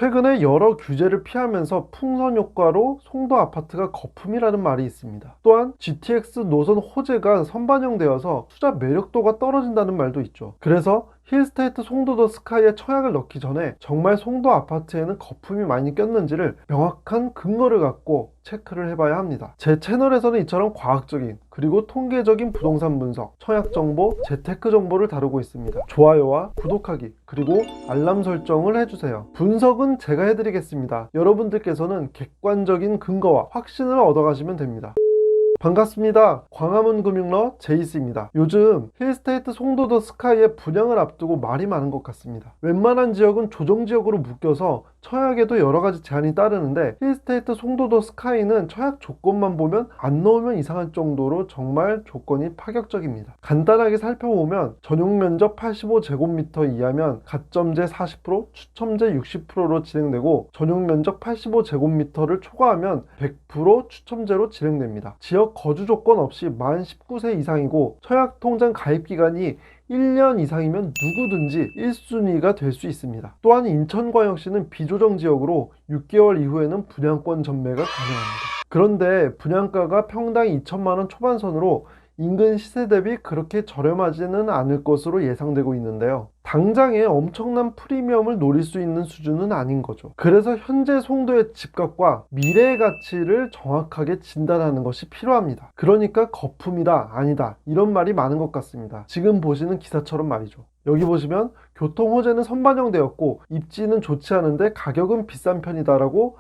최근에 여러 규제를 피하면서 풍선 효과로 송도 아파트가 거품이라는 말이 있습니다. 또한 GTX 노선 호재가 선반영되어서 투자 매력도가 떨어진다는 말도 있죠. 그래서 힐스테이트 송도 더 스카이에 청약을 넣기 전에 정말 송도 아파트에는 거품이 많이 꼈는지를 명확한 근거를 갖고 체크를 해봐야 합니다. 제 채널에서는 이처럼 과학적인 그리고 통계적인 부동산 분석, 청약 정보, 재테크 정보를 다루고 있습니다. 좋아요와 구독하기 그리고 알람 설정을 해주세요. 분석은 제가 해드리겠습니다. 여러분들께서는 객관적인 근거와 확신을 얻어가시면 됩니다. 반갑습니다. 광화문 금융러 제이스입니다. 요즘 힐스테이트 송도 더 스카이의 분양을 앞두고 말이 많은 것 같습니다. 웬만한 지역은 조정지역으로 묶여서 청약에도 여러가지 제한이 따르는데 힐스테이트 송도 더 스카이는 청약 조건만 보면 안 넣으면 이상할 정도로 정말 조건이 파격적입니다. 간단하게 살펴보면 전용 면적 85제곱미터 이하면 가점제 40%, 추첨제 60%로 진행되고 전용 면적 85제곱미터를 초과하면 100% 추첨제로 진행됩니다. 지역 거주 조건 없이 만 19세 이상이고 청약통장 가입기간이 1년 이상이면 누구든지 1순위가 될 수 있습니다. 또한 인천광역시는 비조정 지역으로 6개월 이후에는 분양권 전매가 가능합니다. 그런데 분양가가 평당 2천만원 초반선으로 인근 시세 대비 그렇게 저렴하지는 않을 것으로 예상되고 있는데요. 당장에 엄청난 프리미엄을 노릴 수 있는 수준은 아닌 거죠. 그래서 현재 송도의 집값과 미래의 가치를 정확하게 진단하는 것이 필요합니다. 그러니까 거품이다, 아니다 이런 말이 많은 것 같습니다. 지금 보시는 기사처럼 말이죠. 여기 보시면 교통 호재는 선반영되었고 입지는 좋지 않은데 가격은 비싼 편이다라고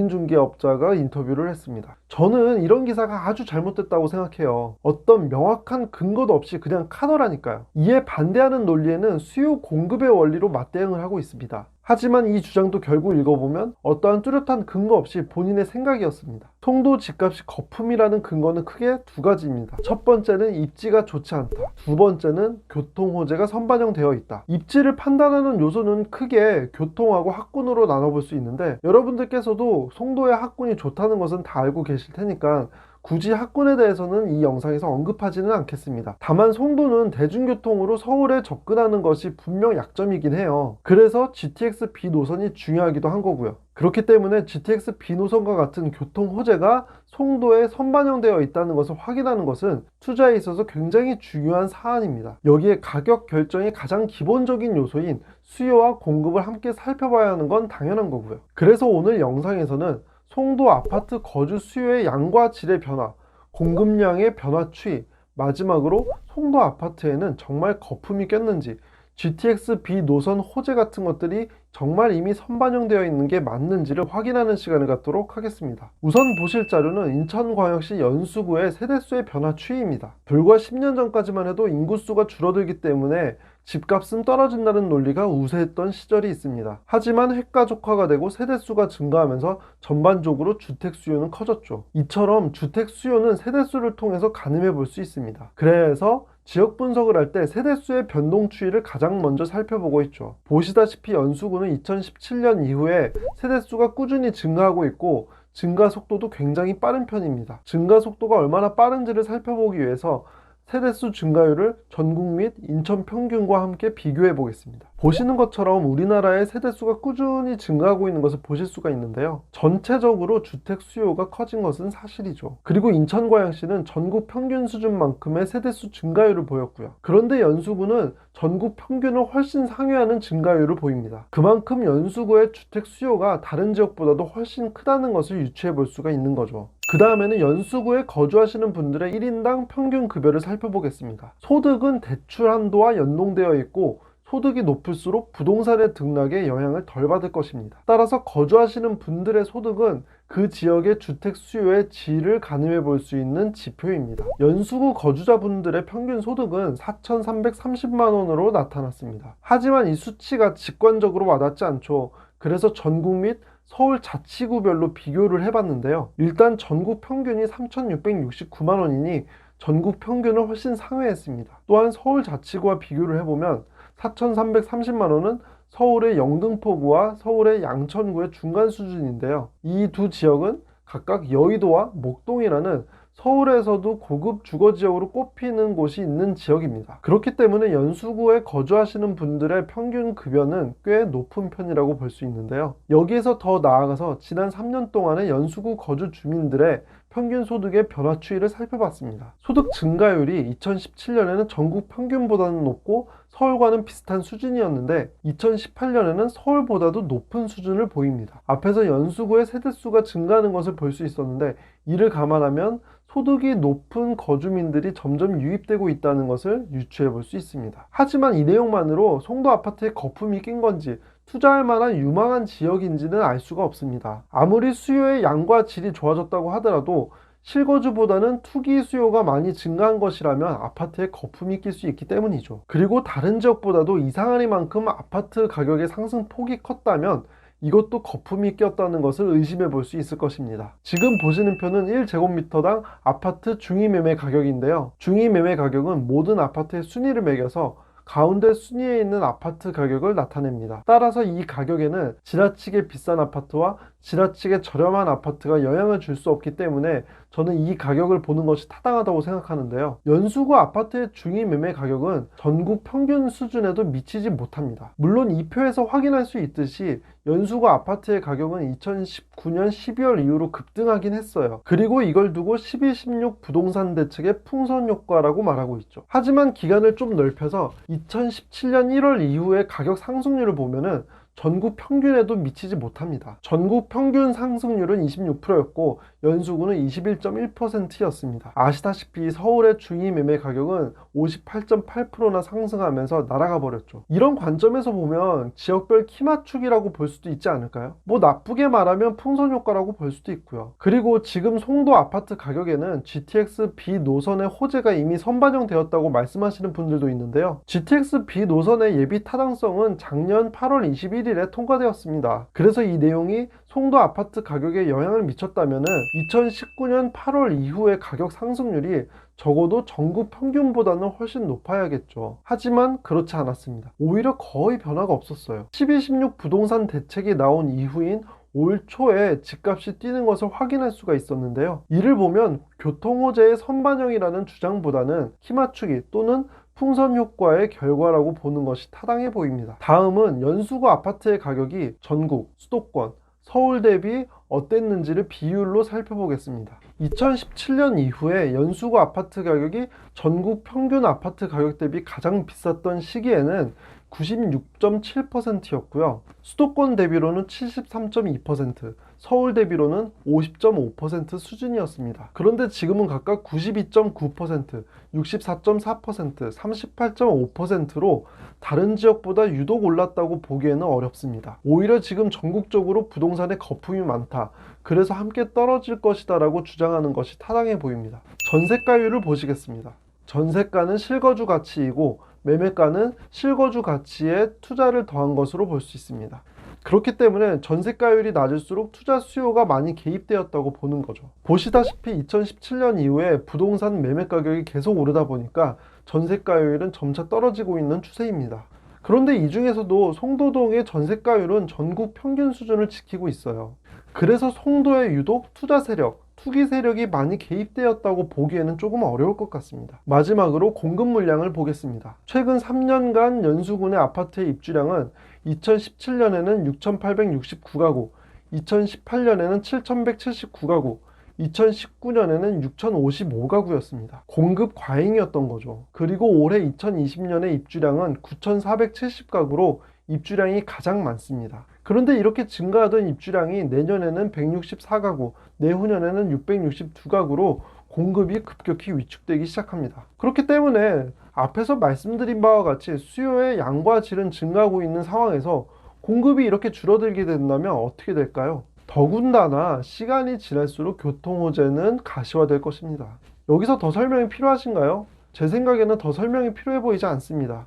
공인중개업자가 인터뷰를 했습니다. 저는 이런 기사가 아주 잘못됐다고 생각해요. 어떤 명확한 근거도 없이 그냥 카더라니까요. 이에 반대하는 논리에는 수요 공급의 원리로 맞대응을 하고 있습니다. 하지만 이 주장도 결국 읽어보면 어떠한 뚜렷한 근거 없이 본인의 생각이었습니다. 송도 집값이 거품이라는 근거는 크게 두 가지입니다. 첫 번째는 입지가 좋지 않다. 두 번째는 교통 호재가 선반영되어 있다. 입지를 판단하는 요소는 크게 교통하고 학군으로 나눠볼 수 있는데 여러분들께서도 송도의 학군이 좋다는 것은 다 알고 계실 테니까 굳이 학군에 대해서는 이 영상에서 언급하지는 않겠습니다. 다만 송도는 대중교통으로 서울에 접근하는 것이 분명 약점이긴 해요. 그래서 GTX B 노선이 중요하기도 한 거고요. 그렇기 때문에 GTX B 노선과 같은 교통 호재가 송도에 선반영되어 있다는 것을 확인하는 것은 투자에 있어서 굉장히 중요한 사안입니다. 여기에 가격 결정의 가장 기본적인 요소인 수요와 공급을 함께 살펴봐야 하는 건 당연한 거고요. 그래서 오늘 영상에서는 송도 아파트 거주 수요의 양과 질의 변화, 공급량의 변화 추이, 마지막으로 송도 아파트에는 정말 거품이 꼈는지, GTX B 노선 호재 같은 것들이 정말 이미 선반영되어 있는 게 맞는지를 확인하는 시간을 갖도록 하겠습니다. 우선 보실 자료는 인천광역시 연수구의 세대수의 변화 추이입니다. 불과 10년 전까지만 해도 인구수가 줄어들기 때문에 집값은 떨어진다는 논리가 우세했던 시절이 있습니다. 하지만 핵가족화가 되고 세대수가 증가하면서 전반적으로 주택 수요는 커졌죠. 이처럼 주택 수요는 세대수를 통해서 가늠해 볼 수 있습니다. 그래서 지역 분석을 할 때 세대수의 변동 추이를 가장 먼저 살펴보고 있죠. 보시다시피 연수구는 2017년 이후에 세대수가 꾸준히 증가하고 있고 증가 속도도 굉장히 빠른 편입니다. 증가 속도가 얼마나 빠른지를 살펴보기 위해서 세대수 증가율을 전국 및 인천 평균과 함께 비교해 보겠습니다. 보시는 것처럼 우리나라의 세대수가 꾸준히 증가하고 있는 것을 보실 수가 있는데요. 전체적으로 주택 수요가 커진 것은 사실이죠. 그리고 인천광역시는 전국 평균 수준만큼의 세대수 증가율을 보였고요. 그런데 연수구는 전국 평균을 훨씬 상회하는 증가율을 보입니다. 그만큼 연수구의 주택 수요가 다른 지역보다도 훨씬 크다는 것을 유추해 볼 수가 있는 거죠. 그 다음에는 연수구에 거주하시는 분들의 1인당 평균 급여를 살펴보겠습니다. 소득은 대출 한도와 연동되어 있고 소득이 높을수록 부동산의 등락에 영향을 덜 받을 것입니다. 따라서 거주하시는 분들의 소득은 그 지역의 주택 수요의 질을 가늠해 볼 수 있는 지표입니다. 연수구 거주자분들의 평균 소득은 4,330만 원으로 나타났습니다. 하지만 이 수치가 직관적으로 와닿지 않죠. 그래서 전국 및 서울 자치구별로 비교를 해봤는데요. 일단 전국 평균이 3,669만 원이니 전국 평균을 훨씬 상회했습니다. 또한 서울 자치구와 비교를 해보면 4,330만 원은 서울의 영등포구와 서울의 양천구의 중간 수준인데요. 이 두 지역은 각각 여의도와 목동이라는 서울에서도 고급 주거지역으로 꼽히는 곳이 있는 지역입니다. 그렇기 때문에 연수구에 거주하시는 분들의 평균 급여는 꽤 높은 편이라고 볼 수 있는데요. 여기에서 더 나아가서 지난 3년 동안의 연수구 거주 주민들의 평균 소득의 변화 추이를 살펴봤습니다. 소득 증가율이 2017년에는 전국 평균보다는 높고 서울과는 비슷한 수준이었는데 2018년에는 서울보다도 높은 수준을 보입니다. 앞에서 연수구의 세대수가 증가하는 것을 볼 수 있었는데 이를 감안하면 소득이 높은 거주민들이 점점 유입되고 있다는 것을 유추해 볼 수 있습니다. 하지만 이 내용만으로 송도 아파트에 거품이 낀 건지 투자할 만한 유망한 지역인지는 알 수가 없습니다. 아무리 수요의 양과 질이 좋아졌다고 하더라도 실거주보다는 투기 수요가 많이 증가한 것이라면 아파트에 거품이 낄 수 있기 때문이죠. 그리고 다른 지역보다도 이상하리만큼 아파트 가격의 상승폭이 컸다면 이것도 거품이 꼈다는 것을 의심해 볼 수 있을 것입니다. 지금 보시는 표는 1제곱미터당 아파트 중위매매 가격인데요. 중위매매 가격은 모든 아파트의 순위를 매겨서 가운데 순위에 있는 아파트 가격을 나타냅니다. 따라서 이 가격에는 지나치게 비싼 아파트와 지나치게 저렴한 아파트가 영향을 줄 수 없기 때문에 저는 이 가격을 보는 것이 타당하다고 생각하는데요. 연수구 아파트의 중위 매매 가격은 전국 평균 수준에도 미치지 못합니다. 물론 이 표에서 확인할 수 있듯이 연수구 아파트의 가격은 2019년 12월 이후로 급등하긴 했어요. 그리고 이걸 두고 1216 부동산 대책의 풍선 효과라고 말하고 있죠. 하지만 기간을 좀 넓혀서 2017년 1월 이후의 가격 상승률을 보면은 전국 평균에도 미치지 못합니다. 전국 평균 상승률은 26%였고 연수구는 21.1%였습니다. 아시다시피 서울의 중위 매매 가격은 58.8%나 상승하면서 날아가 버렸죠. 이런 관점에서 보면 지역별 키 맞추기라고 볼 수도 있지 않을까요? 뭐 나쁘게 말하면 풍선 효과라고 볼 수도 있고요. 그리고 지금 송도 아파트 가격에는 GTX B 노선의 호재가 이미 선반영되었다고 말씀하시는 분들도 있는데요. GTX B 노선의 예비 타당성은 작년 8월 21일에 통과되었습니다. 그래서 이 내용이 송도 아파트 가격에 영향을 미쳤다면 2019년 8월 이후의 가격 상승률이 적어도 전국 평균보다는 훨씬 높아야겠죠. 하지만 그렇지 않았습니다. 오히려 거의 변화가 없었어요. 1216 부동산 대책이 나온 이후인 올 초에 집값이 뛰는 것을 확인할 수가 있었는데요. 이를 보면 교통호재의 선반영이라는 주장보다는 키 맞추기 또는 풍선 효과의 결과라고 보는 것이 타당해 보입니다. 다음은 연수구 아파트의 가격이 전국, 수도권, 서울 대비 어땠는지를 비율로 살펴보겠습니다. 2017년 이후에 연수구 아파트 가격이 전국 평균 아파트 가격 대비 가장 비쌌던 시기에는 96.7%였고요. 수도권 대비로는 73.2%, 서울 대비로는 50.5% 수준이었습니다. 그런데 지금은 각각 92.9%, 64.4%, 38.5%로 다른 지역보다 유독 올랐다고 보기에는 어렵습니다. 오히려 지금 전국적으로 부동산에 거품이 많다. 그래서 함께 떨어질 것이다 라고 주장하는 것이 타당해 보입니다. 전세가율을 보시겠습니다. 전세가는 실거주 가치이고 매매가는 실거주 가치에 투자를 더한 것으로 볼 수 있습니다. 그렇기 때문에 전세가율이 낮을수록 투자 수요가 많이 개입되었다고 보는 거죠. 보시다시피 2017년 이후에 부동산 매매 가격이 계속 오르다 보니까 전세가율은 점차 떨어지고 있는 추세입니다. 그런데 이 중에서도 송도동의 전세가율은 전국 평균 수준을 지키고 있어요. 그래서 송도에 유독 투자 세력, 투기 세력이 많이 개입되었다고 보기에는 조금 어려울 것 같습니다. 마지막으로 공급 물량을 보겠습니다. 최근 3년간 연수군의 아파트의 입주량은 2017년에는 6,869가구, 2018년에는 7,179가구, 2019년에는 6,055가구였습니다. 공급 과잉이었던 거죠. 그리고 올해 2020년의 입주량은 9,470가구로 입주량이 가장 많습니다. 그런데 이렇게 증가하던 입주량이 내년에는 164가구, 내후년에는 662가구로 공급이 급격히 위축되기 시작합니다. 그렇기 때문에 앞에서 말씀드린 바와 같이 수요의 양과 질은 증가하고 있는 상황에서 공급이 이렇게 줄어들게 된다면 어떻게 될까요? 더군다나 시간이 지날수록 교통호재는 가시화될 것입니다. 여기서 더 설명이 필요하신가요? 제 생각에는 더 설명이 필요해 보이지 않습니다.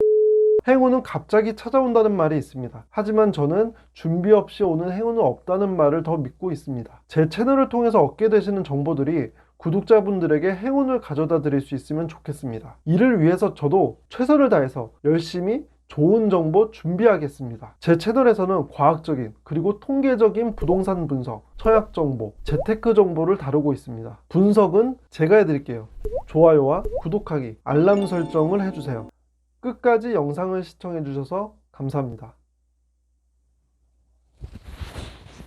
행운은 갑자기 찾아온다는 말이 있습니다. 하지만 저는 준비 없이 오는 행운은 없다는 말을 더 믿고 있습니다. 제 채널을 통해서 얻게 되시는 정보들이 구독자분들에게 행운을 가져다 드릴 수 있으면 좋겠습니다. 이를 위해서 저도 최선을 다해서 열심히 좋은 정보 준비하겠습니다. 제 채널에서는 과학적인 그리고 통계적인 부동산 분석, 청약 정보, 재테크 정보를 다루고 있습니다. 분석은 제가 해드릴게요. 좋아요와 구독하기, 알람 설정을 해주세요. 끝까지 영상을 시청해주셔서 감사합니다.